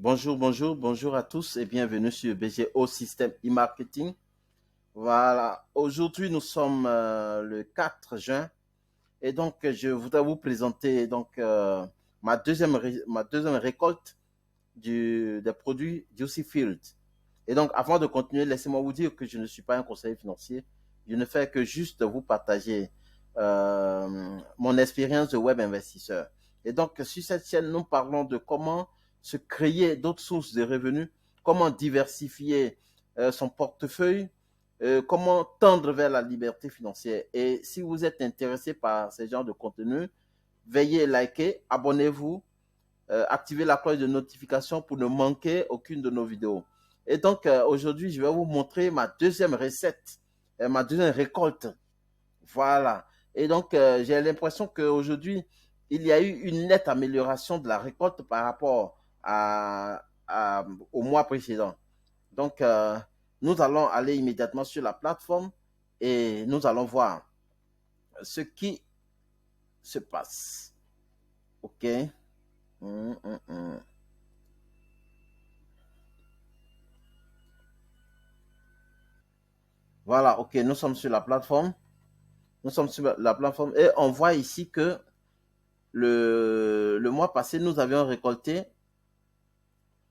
Bonjour à tous et bienvenue sur BGO Système e-marketing. Voilà, aujourd'hui nous sommes le 4 juin et donc je voudrais vous présenter ma deuxième récolte des produits Juicy Field. Et donc avant de continuer, laissez-moi vous dire que je ne suis pas un conseiller financier, je ne fais que juste vous partager mon expérience de web investisseur. Et donc sur cette chaîne, nous parlons de comment se créer d'autres sources de revenus, comment diversifier son portefeuille, comment tendre vers la liberté financière. Et si vous êtes intéressé par ce genre de contenu, veuillez liker, abonnez-vous, activez la cloche de notification pour ne manquer aucune de nos vidéos. Et donc aujourd'hui, je vais vous montrer ma deuxième recette, ma deuxième récolte. Voilà. Et donc j'ai l'impression qu'aujourd'hui, il y a eu une nette amélioration de la récolte par rapport au mois précédent. Donc, nous allons aller immédiatement sur la plateforme et nous allons voir ce qui se passe. OK. Voilà, OK, nous sommes sur la plateforme. Nous sommes sur la plateforme et on voit ici que le mois passé, nous avions récolté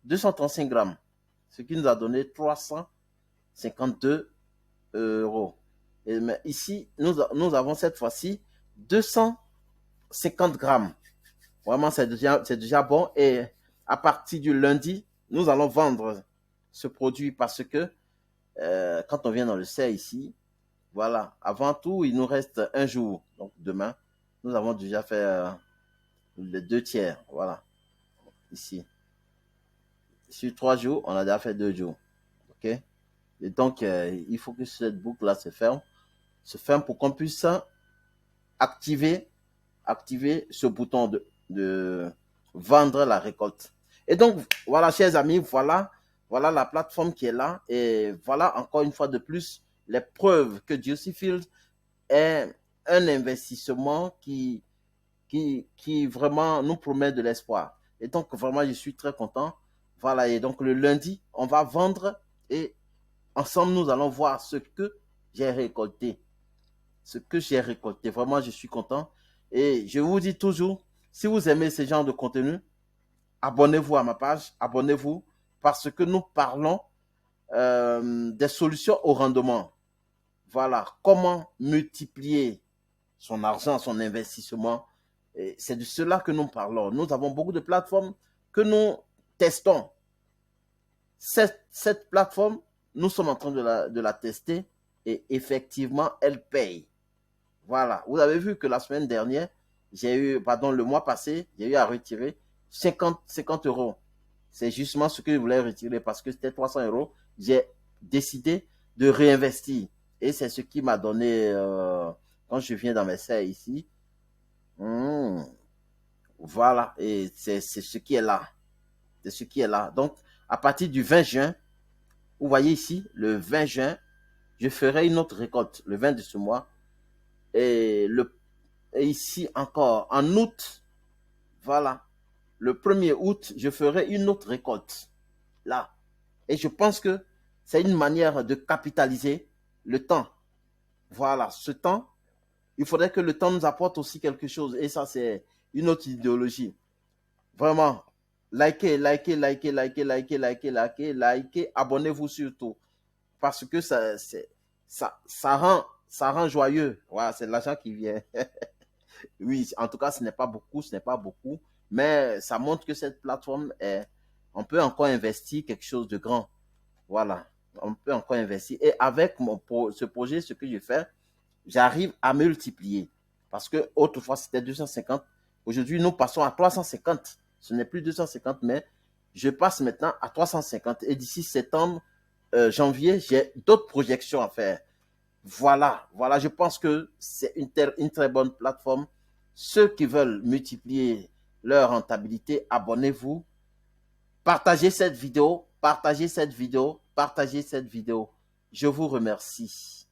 235 grammes, ce qui nous a donné 352 euros. Et mais ici, nous avons cette fois-ci 250 grammes. Vraiment, c'est déjà bon. Et à partir du lundi, nous allons vendre ce produit parce que quand on vient dans le CER ici, voilà, avant tout, il nous reste un jour. Donc demain, nous avons déjà fait les 2 tiers. Voilà, ici. Sur 3 jours, on a déjà fait 2 jours. OK? Et donc, il faut que cette boucle-là se ferme pour qu'on puisse activer ce bouton de vendre la récolte. Et donc, voilà, chers amis, voilà la plateforme qui est là. Et voilà, encore une fois de plus, les preuves que Juicy Field est un investissement qui vraiment nous promet de l'espoir. Et donc, vraiment, je suis très content. Voilà, et donc le lundi, on va vendre et ensemble, nous allons voir ce que j'ai récolté. Ce que j'ai récolté. Vraiment, je suis content. Et je vous dis toujours, si vous aimez ce genre de contenu, abonnez-vous à ma page, abonnez-vous, parce que nous parlons des solutions au rendement. Voilà, comment multiplier son argent, son investissement. C'est de cela que nous parlons. Nous avons beaucoup de plateformes que nous testons. Cette plateforme, nous sommes en train de la tester et effectivement, elle paye. Voilà, vous avez vu que la semaine dernière, le mois passé, j'ai eu à retirer 50 euros. C'est justement ce que je voulais retirer parce que c'était 300 euros. J'ai décidé de réinvestir. Et c'est ce qui m'a donné, quand je viens dans mes serres ici, voilà, et c'est ce qui est là. C'est ce qui est là. Donc, à partir du 20 juin, vous voyez ici, le 20 juin, je ferai une autre récolte, le 20 de ce mois. Et ici encore, en août, voilà, le 1er août, je ferai une autre récolte. Là. Et je pense que c'est une manière de capitaliser le temps. Voilà, ce temps, il faudrait que le temps nous apporte aussi quelque chose. Et ça, c'est une autre idéologie. Vraiment, likez, abonnez-vous surtout. Parce que ça rend joyeux. Voilà, c'est l'argent qui vient. Oui, en tout cas, ce n'est pas beaucoup, mais ça montre que cette plateforme on peut encore investir quelque chose de grand. Voilà, on peut encore investir. Et avec ce projet, ce que je fais, j'arrive à multiplier. Parce que autrefois, c'était 250. Aujourd'hui, nous passons à 350. Ce n'est plus 250, mais je passe maintenant à 350. Et d'ici septembre, janvier, j'ai d'autres projections à faire. Voilà, je pense que c'est une très bonne plateforme. Ceux qui veulent multiplier leur rentabilité, abonnez-vous. Partagez cette vidéo. Je vous remercie.